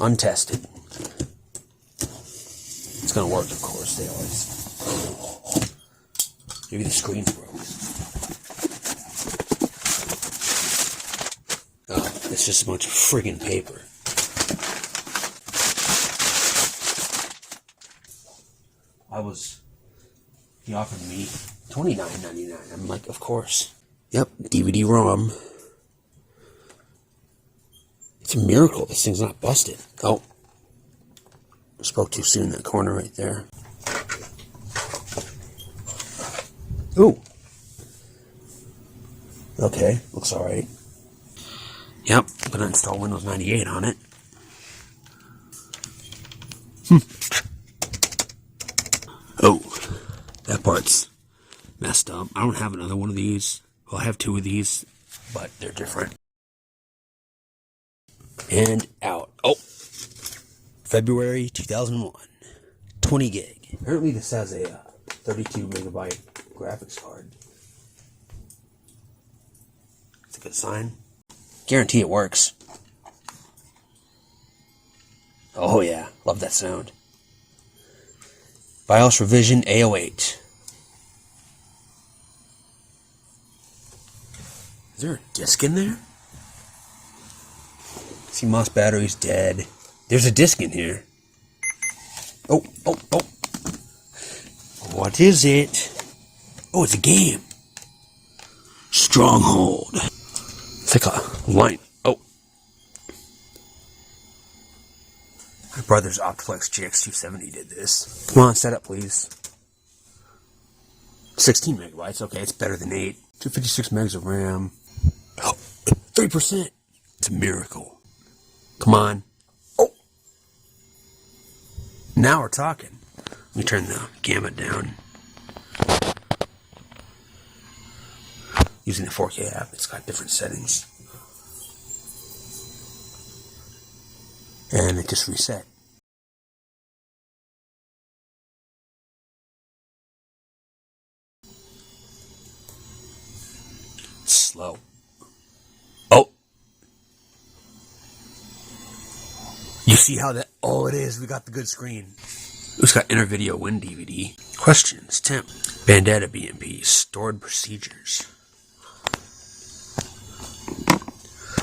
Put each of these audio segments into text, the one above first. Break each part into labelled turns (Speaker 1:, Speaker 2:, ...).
Speaker 1: untested. It's gonna work, of course. They always. Maybe the screen's broke. Oh, it's just a bunch of friggin' paper. He offered me $29.99. I'm like, of course. Yep, DVD ROM. It's a miracle this thing's not busted. Oh. I spoke too soon in that corner right there. Ooh. Okay, looks alright. Yep, I'm gonna install Windows 98 on it. Oh, that part's messed up. I don't have another one of these. Well, I have two of these, but they're different. And out. Oh, February 2001. 20 gig. Apparently this has a 32 megabyte graphics card. It's a good sign. Guarantee it works. Oh yeah, love that sound. BIOS revision A08. Is there a disc in there? CMOS battery's dead. There's a disc in here. Oh. What is it? Oh, it's a game. Stronghold. It's like a line. Oh. My brother's Optiplex GX270 did this. Come on, set up, please. 16 megabytes. Okay, it's better than 8. 256 megs of RAM. Oh, 3%. It's a miracle. Come on. Oh. Now we're talking. Let me turn the gamut down. Using the 4K app, it's got different settings. And it just reset. It's slow. Oh! You see how that... Oh, it is. We got the good screen. It's got Intervideo WinDVD. Questions. Temp. Bandetta BMP. Stored procedures.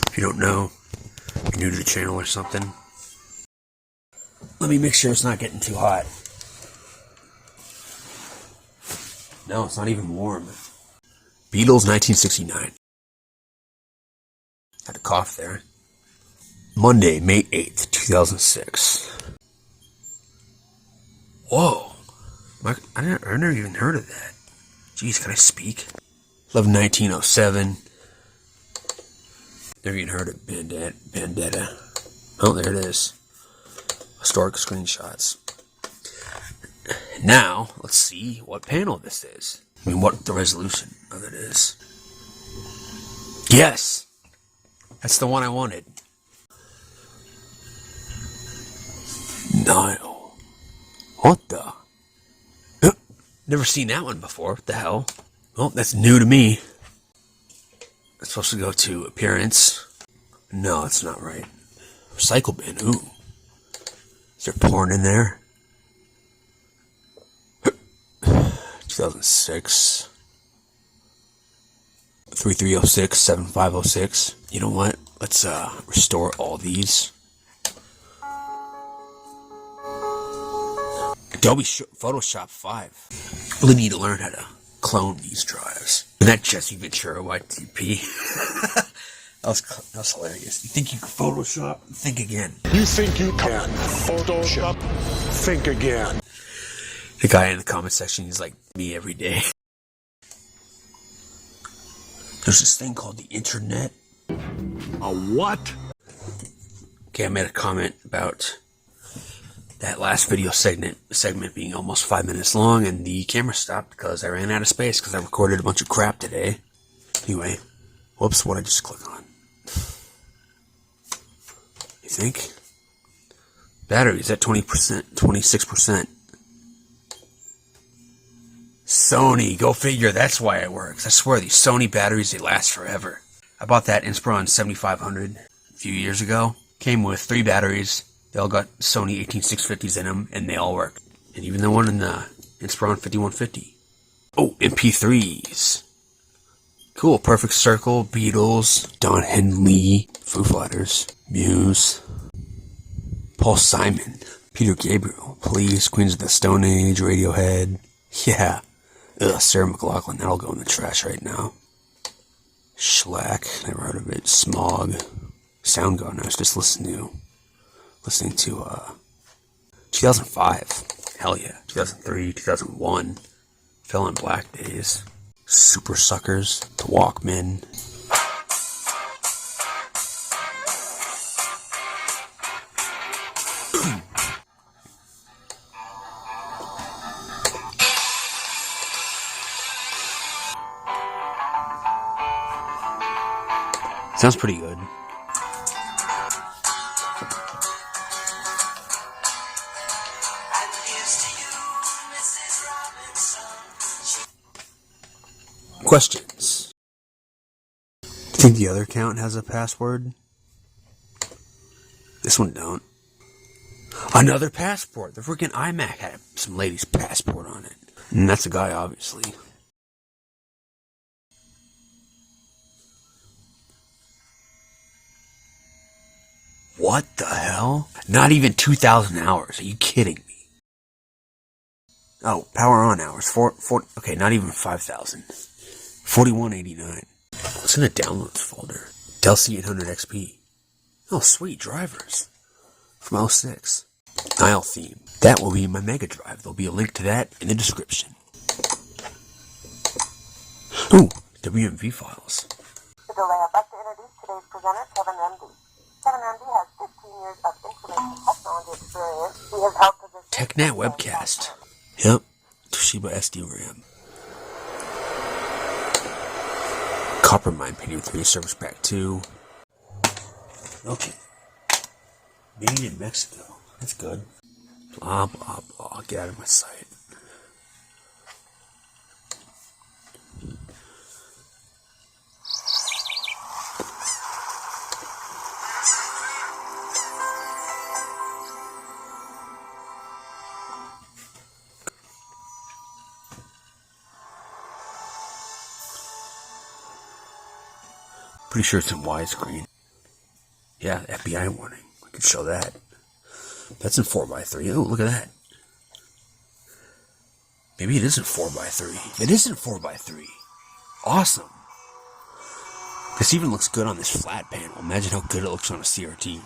Speaker 1: If you don't know, you're new to the channel or something. Let me make sure it's not getting too hot. No, it's not even warm. Beatles 1969. Had a cough there. Monday, May 8th, 2006. Whoa. I never even heard of that. Jeez, can I speak? 11/19/07. Never even heard of Bandetta. Oh, there it is. Historic screenshots. Now, let's see what panel this is. I mean, what the resolution of it is. Yes! That's the one I wanted. Nile. What the? Never seen that one before. What the hell? Oh, that's new to me. It's supposed to go to appearance. No, that's not right. Recycle bin. Ooh. Is there porn in there? 2006. 3306, 7506. You know what? Let's restore all these. Adobe Photoshop 5. Really need to learn how to clone these drives. And that Jesse Ventura YTP. that was hilarious. You think you can Photoshop? Think again.
Speaker 2: You think you can Photoshop? Think again.
Speaker 1: The guy in the comment section, he's like me every day. There's this thing called the internet.
Speaker 2: A what?
Speaker 1: Okay, I made a comment about that last video segment being almost 5 minutes long, and the camera stopped because I ran out of space because I recorded a bunch of crap today. Anyway, whoops, what'd I just click on? You think? Batteries at 20%, 26%. Sony, go figure, that's why it works. I swear, these Sony batteries, they last forever. I bought that Inspiron 7500 a few years ago. Came with 3 batteries, They all got Sony 18650s in them, and they all work. And even the one in the Inspiron 5150. Oh, MP3s. Cool. Perfect Circle, Beatles, Don Henley, Foo Fighters, Muse, Paul Simon, Peter Gabriel, Police, Queens of the Stone Age, Radiohead. Yeah. Ugh, Sarah McLachlan. That'll go in the trash right now. Shellac. Never heard of it. Smog. Soundgarden. I was just listening to 2005. Hell yeah. 2003, 2001. Fell in Black Days. Super Suckers. The Walkman. Sounds pretty good. Questions. Do you think the other account has a password? This one don't. Another passport. The freaking iMac had some lady's passport on it. And that's a guy, obviously. What the hell? Not even 2,000 hours. Are you kidding me? Oh, power on hours. Okay, not even 5,000. 4189. What's in the downloads folder? Dell C800 XP. Oh, sweet. Drivers. From 06. Nile theme. That will be in my Mega Drive. There'll be a link to that in the description. Ooh, WMV files.
Speaker 3: I'd like to introduce today's presenter, Kevin Remdy. Kevin Remdy has 15 years of information technology experience. He has held positions...
Speaker 1: TechNet webcast. Yep. Toshiba SD-RAM. Copper Mine Pentium 3 Service Pack 2. Okay. Made in Mexico. That's good. Blah, blah, blah. Get out of my sight. Pretty sure it's in widescreen. Yeah, FBI warning. We could show that. That's in 4x3. Oh, look at that. Maybe it isn't 4x3. It isn't 4x3. Awesome. This even looks good on this flat panel. Imagine how good it looks on a CRT.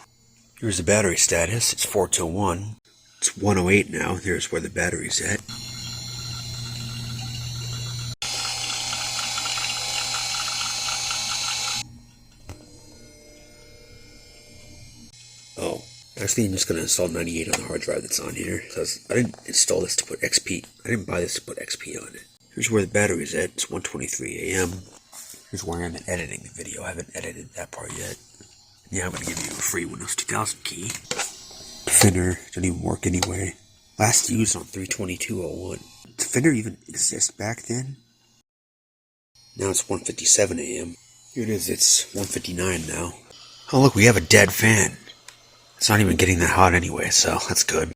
Speaker 1: Here's the battery status. It's 421. It's 108 now. Here's where the battery's at. Oh, actually I'm just going to install 98 on the hard drive that's on here. Because I didn't install this to put XP. I didn't buy this to put XP on it. Here's where the battery is at. It's 1:23 a.m. Here's where I'm editing the video. I haven't edited that part yet. Yeah, I'm going to give you a free Windows 2000 key. Defender didn't even work anyway. Last used on 3/22/01. Did Defender even exist back then? Now it's 1:57 a.m. Here it is. It's 1:59 now. Oh look, we have a dead fan. It's not even getting that hot anyway, so that's good.